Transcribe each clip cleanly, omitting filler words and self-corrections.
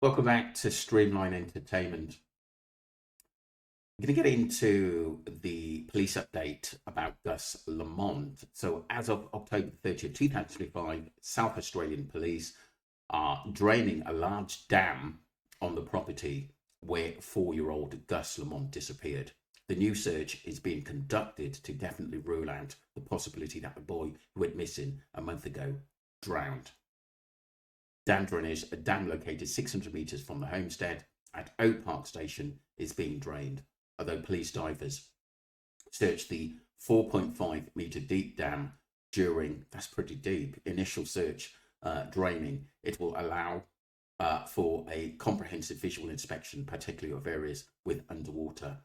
Welcome back to Streamline Entertainment. I'm going to get into the police update about Gus Lamont. So as of October 30th, 2025, South Australian police are draining a large dam on the property where 4-year-old Gus Lamont disappeared. The new search is being conducted to definitely rule out the possibility that the boy who went missing a month ago drowned. Dam drainage, a dam located 600 metres from the homestead at Oak Park Station, is being drained. Although police divers searched the 4.5 metre deep dam during, that's pretty deep, initial search draining, it will allow for a comprehensive visual inspection, particularly of areas with underwater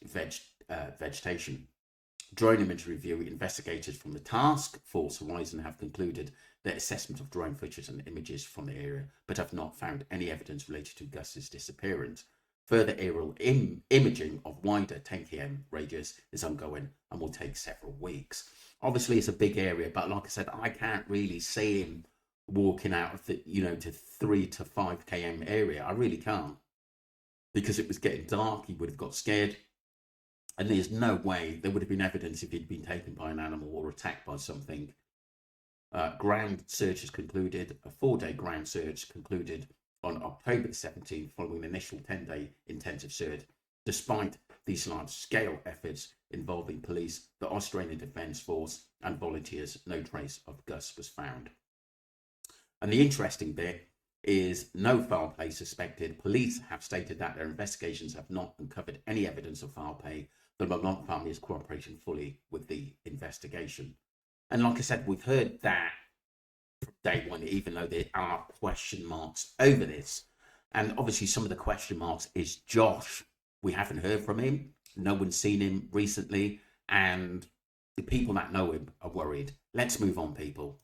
vegetation. Drone imagery review investigators from the Task Force Horizon have concluded their assessment of drone footage and images from the area, but have not found any evidence related to Gus's disappearance. Further aerial imaging of wider 10 km radius is ongoing and will take several weeks. Obviously, it's a big area, but like I said, I can't really see him walking out of the, to 3 to 5 km area. I really can't, because it was getting dark. He would have got scared. And there's no way there would have been evidence if he'd been taken by an animal or attacked by something. Ground search has concluded. A 4-day ground search concluded on October the 17th following an initial 10-day intensive search. Despite these large-scale efforts involving police, the Australian Defence Force and volunteers, no trace of Gus was found. And the interesting bit is no foul play suspected. Police have stated that their investigations have not uncovered any evidence of foul play. The Lamont family is cooperating fully with the investigation. And like I said, we've heard that from day one, even though there are question marks over this. And obviously some of the question marks is Josh. We haven't heard from him. No one's seen him recently. And the people that know him are worried. Let's move on, people.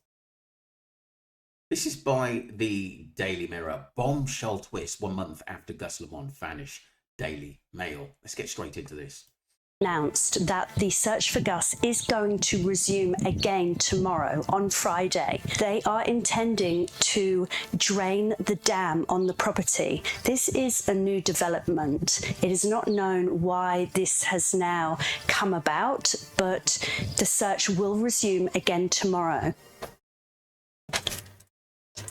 This is by the Daily Mirror. Bombshell twist 1 month after Gus Lamont vanished. Daily Mail. Let's get straight into this. Announced that the search for Gus is going to resume again tomorrow on Friday. They are intending to drain the dam on the property. This is a new development. It is not known why this has now come about, but the search will resume again tomorrow.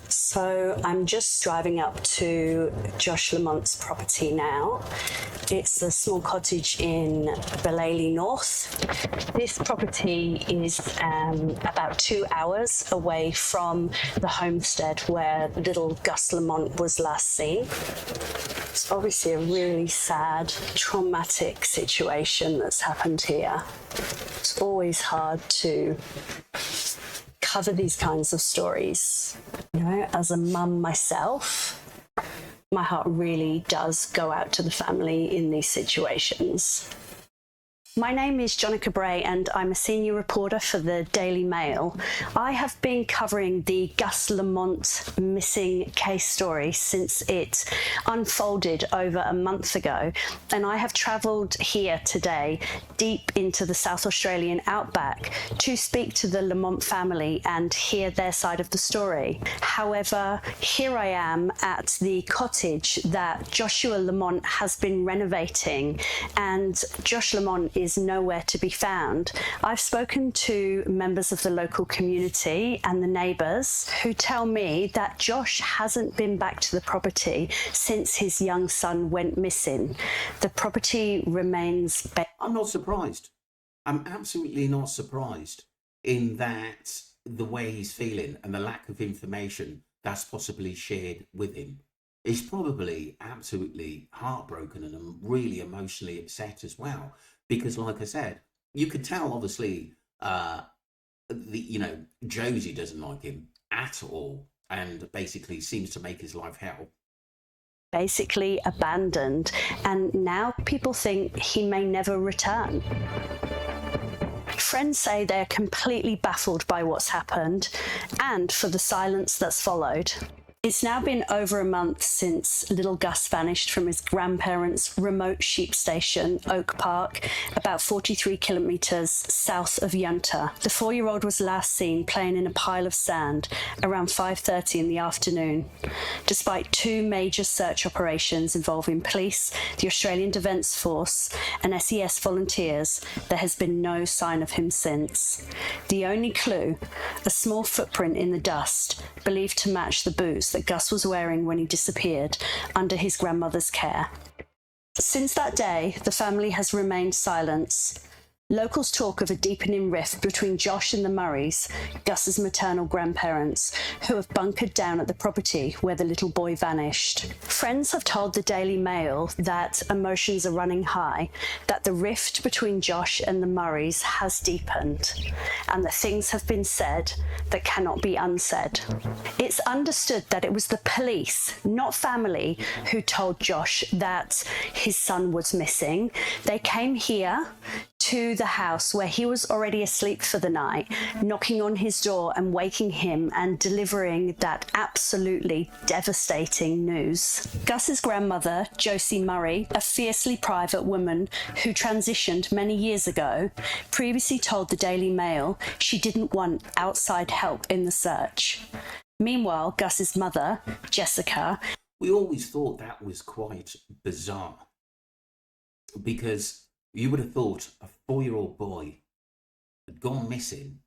So I'm just driving up to Josh Lamont's property now. It's a small cottage in Bellaley North. This property is about 2 hours away from the homestead where little Gus Lamont was last seen. It's obviously a really sad, traumatic situation that's happened here. It's always hard to cover these kinds of stories. As a mum myself, my heart really does go out to the family in these situations. My name is Jonica Bray and I'm a senior reporter for the Daily Mail. I have been covering the Gus Lamont missing case story since it unfolded over a month ago, and I have travelled here today deep into the South Australian outback to speak to the Lamont family and hear their side of the story. However, here I am at the cottage that Joshua Lamont has been renovating, and Josh Lamont is nowhere to be found. I've spoken to members of the local community and the neighbours who tell me that Josh hasn't been back to the property since his young son went missing. The property remains... I'm not surprised. I'm absolutely not surprised in that the way he's feeling and the lack of information that's possibly shared with him. He's probably absolutely heartbroken and really emotionally upset as well. Because, like I said, you could tell, obviously, Josie doesn't like him at all, and basically seems to make his life hell. Basically abandoned, and now people think he may never return. Friends say they're completely baffled by what's happened and for the silence that's followed. It's now been over a month since little Gus vanished from his grandparents' remote sheep station, Oak Park, about 43 kilometres south of Yunta. The 4-year-old was last seen playing in a pile of sand around 5:30 in the afternoon. Despite 2 major search operations involving police, the Australian Defence Force and SES volunteers, there has been no sign of him since. The only clue, a small footprint in the dust, believed to match the boots that Gus was wearing when he disappeared under his grandmother's care. Since that day, the family has remained silent. Locals talk of a deepening rift between Josh and the Murrays, Gus's maternal grandparents, who have bunkered down at the property where the little boy vanished. Friends have told the Daily Mail that emotions are running high, that the rift between Josh and the Murrays has deepened, and that things have been said that cannot be unsaid. It's understood that it was the police, not family, who told Josh that his son was missing. They came here to the house where he was already asleep for the night, knocking on his door and waking him and delivering that absolutely devastating news. Gus's grandmother, Josie Murray, a fiercely private woman who transitioned many years ago, previously told the Daily Mail she didn't want outside help in the search. Meanwhile, Gus's mother, Jessica... We always thought that was quite bizarre, because you would have thought a 4-year-old boy had gone missing,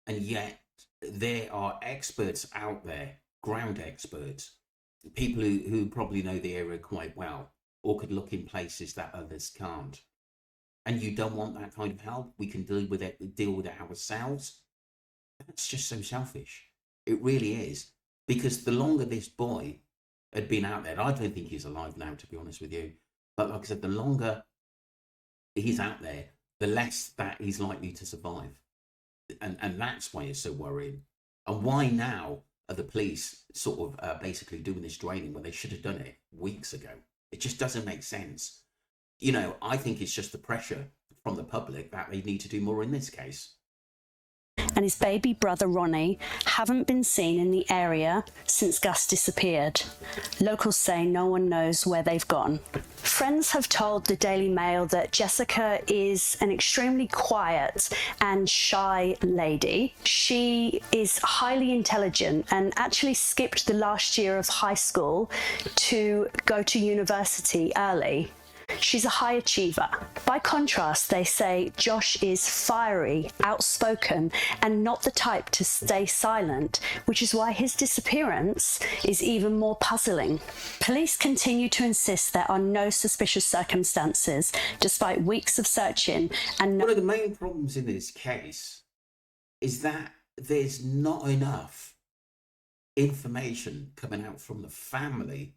and yet there are experts out there, ground experts, people who probably know the area quite well, or could look in places that others can't. And you don't want that kind of help? We can deal with it ourselves? That's just so selfish. It really is. Because the longer this boy had been out there, I don't think he's alive now, to be honest with you, but like I said, the longer he's out there, the less that he's likely to survive. And that's why it's so worrying. And why now are the police sort of basically doing this draining when they should have done it weeks ago? It just doesn't make sense. You know, I think it's just the pressure from the public that they need to do more in this case. And his baby brother Ronnie haven't been seen in the area since Gus disappeared. Locals say no one knows where they've gone. Friends have told the Daily Mail that Jessica is an extremely quiet and shy lady. She is highly intelligent and actually skipped the last year of high school to go to university early. She's a high achiever. By contrast, they say Josh is fiery, outspoken, and not the type to stay silent, which is why his disappearance is even more puzzling. Police continue to insist there are no suspicious circumstances, despite weeks of searching. And one of the main problems in this case is that there's not enough information coming out from the family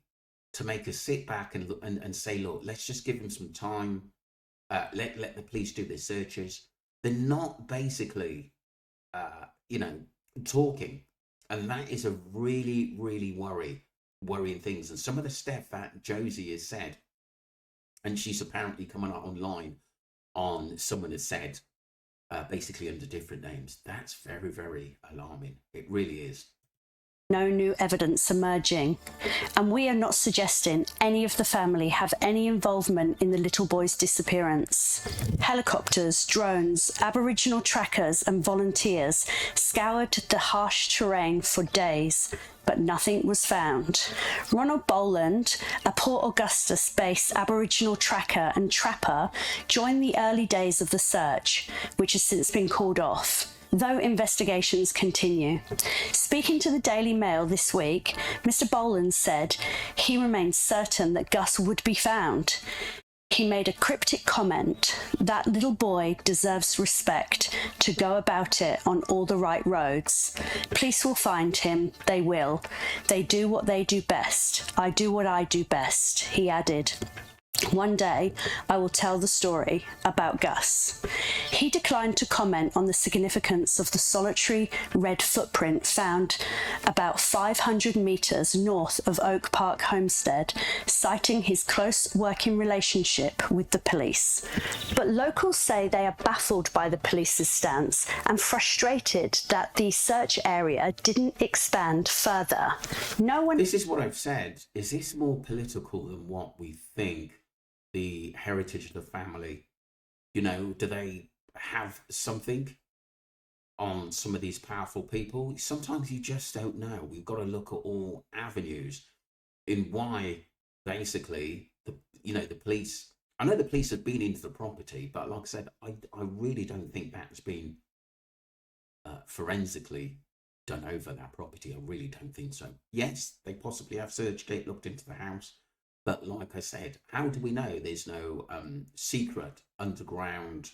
to make us sit back and say, look, let's just give them some time. Let the police do their searches. They're not basically, talking. And that is a really, really worrying things. And some of the stuff that Josie has said, and she's apparently coming out online on someone has said, basically under different names. That's very, very alarming. It really is. No new evidence emerging, and we are not suggesting any of the family have any involvement in the little boy's disappearance. Helicopters, drones, Aboriginal trackers and volunteers scoured the harsh terrain for days, but nothing was found. Ronald Boland, a Port Augusta-based Aboriginal tracker and trapper, joined the early days of the search, which has since been called off, though investigations continue. Speaking to the Daily Mail this week, Mr. Boland said he remains certain that Gus would be found. He made a cryptic comment: that little boy deserves respect, to go about it on all the right roads. Police will find him, they will. They do what they do best. I do what I do best, he added. One day, I will tell the story about Gus. He declined to comment on the significance of the solitary red footprint found about 500 metres north of Oak Park Homestead, citing his close working relationship with the police. But locals say they are baffled by the police's stance and frustrated that the search area didn't expand further. No one... This is what I've said. Is this more political than what we think? The heritage of the family, you know, do they have something on some of these powerful people? Sometimes you just don't know. We've got to look at all avenues in why basically the police, I know the police have been into the property, but like I said, I really don't think that's been forensically done over that property. I really don't think so. Yes, they possibly have searched it, looked into the house. But like I said, how do we know there's no secret underground,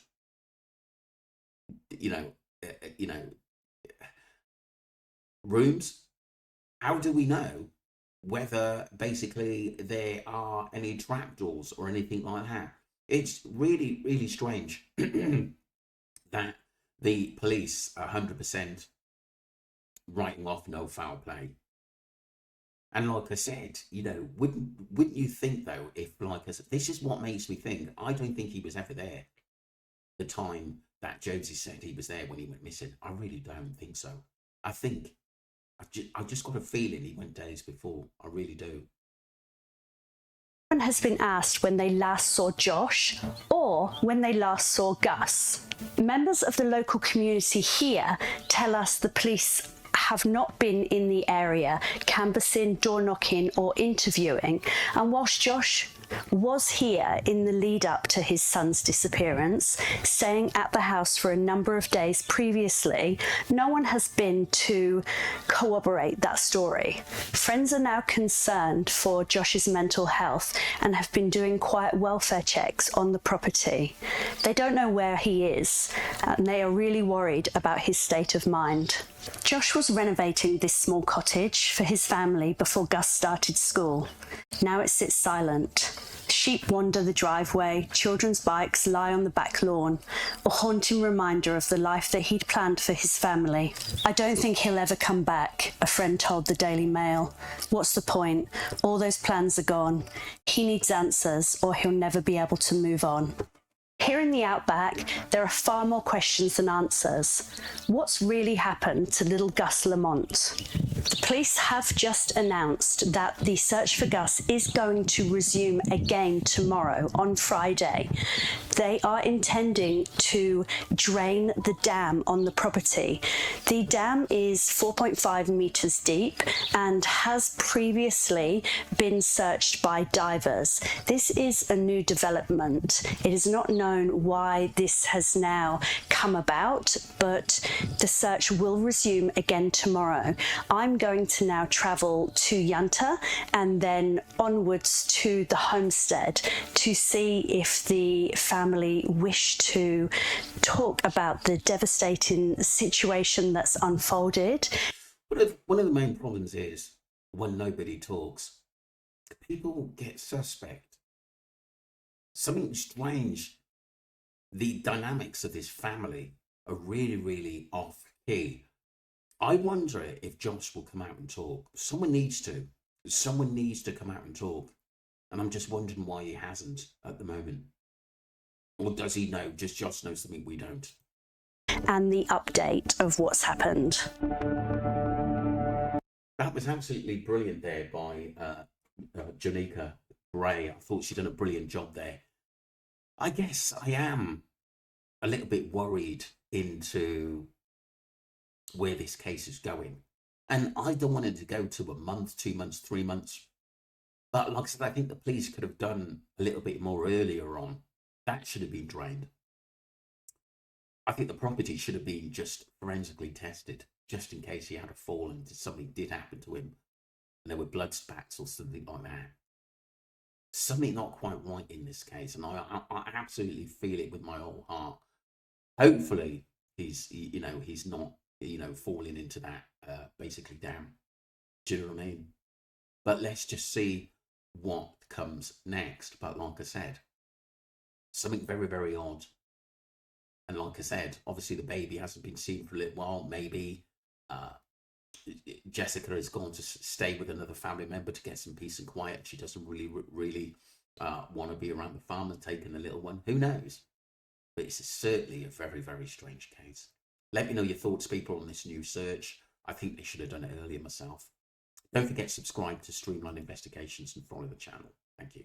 rooms? How do we know whether basically there are any trapdoors or anything like that? It's really, really strange that the police are 100% writing off no foul play. And like I said, wouldn't you think though, if like I said, this is what makes me think, I don't think he was ever there the time that Josie said he was there when he went missing. I really don't think so. I think, I just got a feeling he went days before. I really do. Has been asked when they last saw Josh or when they last saw Gus. Members of the local community here tell us the police have not been in the area canvassing, door knocking or interviewing, and whilst Josh was here in the lead up to his son's disappearance, staying at the house for a number of days previously, no one has been to corroborate that story. Friends are now concerned for Josh's mental health and have been doing quiet welfare checks on the property. They don't know where he is, and they are really worried about his state of mind. Josh was renovating this small cottage for his family before Gus started school. Now it sits silent. Sheep wander the driveway, children's bikes lie on the back lawn, a haunting reminder of the life that he'd planned for his family. I don't think he'll ever come back, a friend told the Daily Mail. What's the point? All those plans are gone. He needs answers or he'll never be able to move on. Here in the outback, there are far more questions than answers. What's really happened to little Gus Lamont? The police have just announced that the search for Gus is going to resume again tomorrow, on Friday. They are intending to drain the dam on the property. The dam is 4.5 metres deep and has previously been searched by divers. This is a new development. It is not known why this has now come about, but the search will resume again tomorrow. I'm going to now travel to Yunta and then onwards to the homestead to see if the family wish to talk about the devastating situation that's unfolded. One of the main problems is when nobody talks, people get suspect. Something strange. The dynamics of this family are really, really off key. I wonder if Josh will come out and talk. Someone needs to. Someone needs to come out and talk. And I'm just wondering why he hasn't at the moment. Or does he know? Just Josh knows something we don't. And the update of what's happened. That was absolutely brilliant there by Janika Gray. I thought she'd done a brilliant job there. I guess I am a little bit worried into where this case is going. And I don't want it to go to a month, 2 months, 3 months. But like I said, I think the police could have done a little bit more earlier on. That should have been drained. I think the property should have been just forensically tested, just in case he had a fall and something did happen to him. And there were blood spats or something like that. Something not quite right in this case, and I absolutely feel it with my whole heart. Hopefully, he's not falling into that basically dam. Do you know what I mean? But let's just see what comes next. But like I said, something very, very odd. And like I said, obviously the baby hasn't been seen for a little while. Maybe Jessica has gone to stay with another family member to get some peace and quiet. She doesn't really want to be around the farm and taking the little one. Who knows? But it's certainly a very, very strange case. Let me know your thoughts, people, on this new search. I think they should have done it earlier myself. Don't forget to subscribe to Streamline Investigations and follow the channel. Thank you.